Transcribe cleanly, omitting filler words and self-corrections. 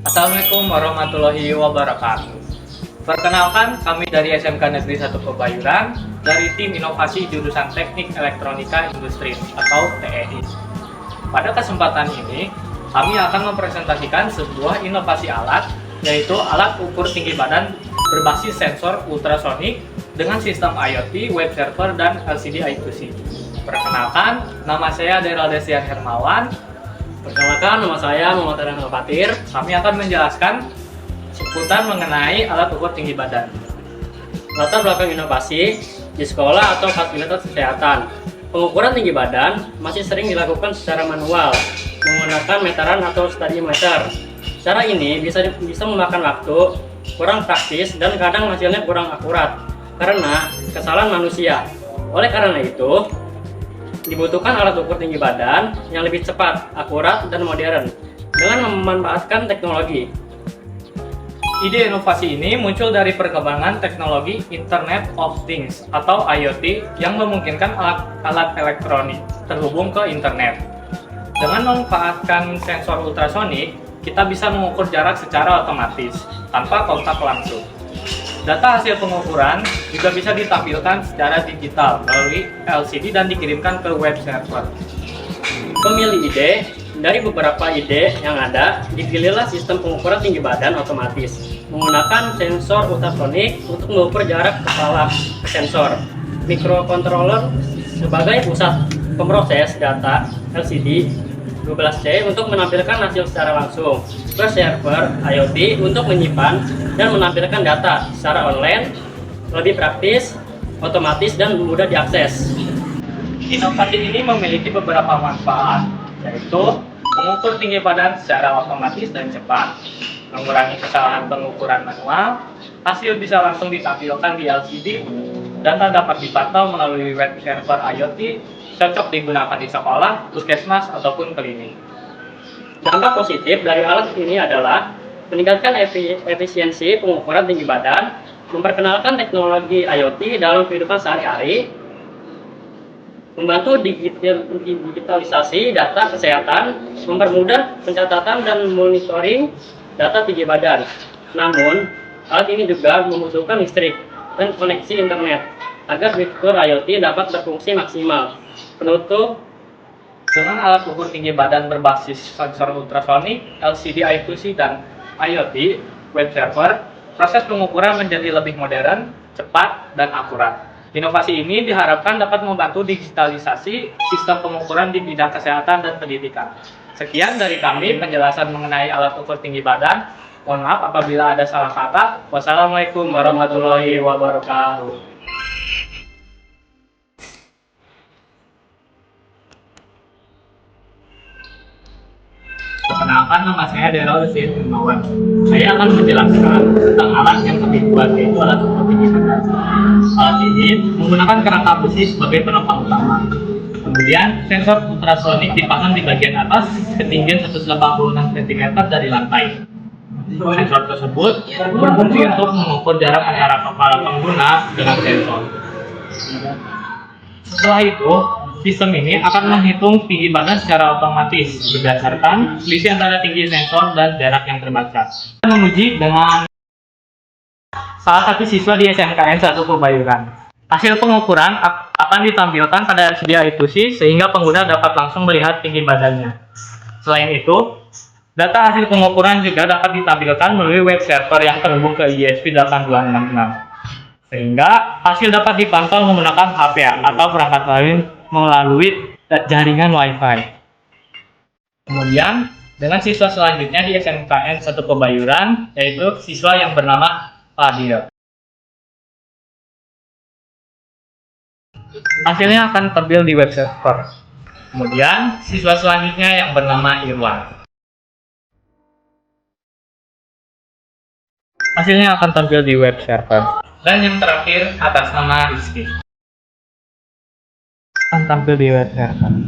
Assalamualaikum warahmatullahi wabarakatuh. Perkenalkan, kami dari SMK Negeri 1 Kebayuran dari tim inovasi jurusan Teknik Elektronika Industri atau TEI. Pada kesempatan ini, kami akan mempresentasikan sebuah inovasi alat, yaitu alat ukur tinggi badan berbasis sensor ultrasonik dengan sistem IoT, web server, dan LCD I2C. Perkenalkan, nama saya Daryl Desian Hermawan. Perkenalkan, nama saya Muhammad Terang Al-Fatir. Kami akan menjelaskan seputar mengenai alat ukur tinggi badan. Latar belakang inovasi di sekolah atau fasilitas kesehatan. Pengukuran tinggi badan masih sering dilakukan secara manual menggunakan meteran atau stadiometer. Cara ini bisa memakan waktu, kurang praktis, dan kadang hasilnya kurang akurat karena kesalahan manusia. Oleh karena itu, dibutuhkan alat ukur tinggi badan yang lebih cepat, akurat, dan modern dengan memanfaatkan teknologi. Ide inovasi ini muncul dari perkembangan teknologi Internet of Things atau IoT yang memungkinkan alat elektronik terhubung ke internet. Dengan memanfaatkan sensor ultrasonik, kita bisa mengukur jarak secara otomatis tanpa kontak langsung. Data hasil pengukuran juga bisa ditampilkan secara digital melalui LCD dan dikirimkan ke web server. Pemilih ide. Dari beberapa ide yang ada, dipilihlah sistem pengukuran tinggi badan otomatis menggunakan sensor ultrasonik untuk mengukur jarak kepala ke sensor. Microcontroller sebagai pusat pemroses data LCD 12C untuk menampilkan hasil secara langsung. Web server IoT untuk menyimpan dan menampilkan data secara online, lebih praktis, otomatis, dan mudah diakses. Inovasi ini memiliki beberapa manfaat, yaitu mengukur tinggi badan secara otomatis dan cepat, mengurangi kesalahan pengukuran manual, hasil bisa langsung ditampilkan di LCD, data dapat dipantau melalui web server IoT, cocok digunakan di sekolah, puskesmas, ataupun klinik. Dampak positif dari alat ini adalah meningkatkan efisiensi pengukuran tinggi badan, memperkenalkan teknologi IoT dalam kehidupan sehari-hari, membantu digitalisasi data kesehatan, mempermudah pencatatan dan monitoring data tinggi badan. Namun, alat ini juga membutuhkan listrik dan koneksi internet agar fitur IoT dapat berfungsi maksimal. Penutup, Dengan alat ukur tinggi badan berbasis sensor ultrasonik, LCD I2C, dan IoT web server, proses pengukuran menjadi lebih modern, cepat, dan akurat. Inovasi ini diharapkan dapat membantu digitalisasi sistem pengukuran di bidang kesehatan dan pendidikan. Sekian dari kami penjelasan mengenai alat ukur tinggi badan. Mohon maaf apabila ada salah kata. Wassalamualaikum warahmatullahi wabarakatuh. Perkenalkan, nama saya Daryl Desian Hermawan. Saya akan menjelaskan tentang alat yang kami buat, yaitu alat ukur tinggi badan. Alat ini menggunakan kerangka besi sebagai penopang utama. Kemudian sensor ultrasonik dipasang di bagian atas ketinggian 186 cm dari lantai. Sensor tersebut berfungsi untuk mengukur jarak antara kepala pengguna dengan sensor. Setelah itu, sistem ini akan menghitung tinggi badan secara otomatis berdasarkan selisih antara tinggi sensor dan jarak yang terbaca. Kita menguji dengan salah satu siswa di SMKN 1 Kebayuran. Hasil pengukuran akan ditampilkan pada LCD I2C sehingga pengguna dapat langsung melihat tinggi badannya. Selain itu, data hasil pengukuran juga dapat ditampilkan melalui web server yang terhubung ke ISP 8266. Sehingga hasil dapat dipantau menggunakan HP atau perangkat lain melalui jaringan Wi-Fi. Kemudian, dengan siswa selanjutnya di SMKN 1 Kebayuran, yaitu siswa yang bernama Fadil. Hasilnya akan tampil di web server. Kemudian, siswa selanjutnya yang bernama Irwan. Hasilnya akan tampil di web server. Dan yang terakhir, atas nama Rizky. Akan tampil di web server.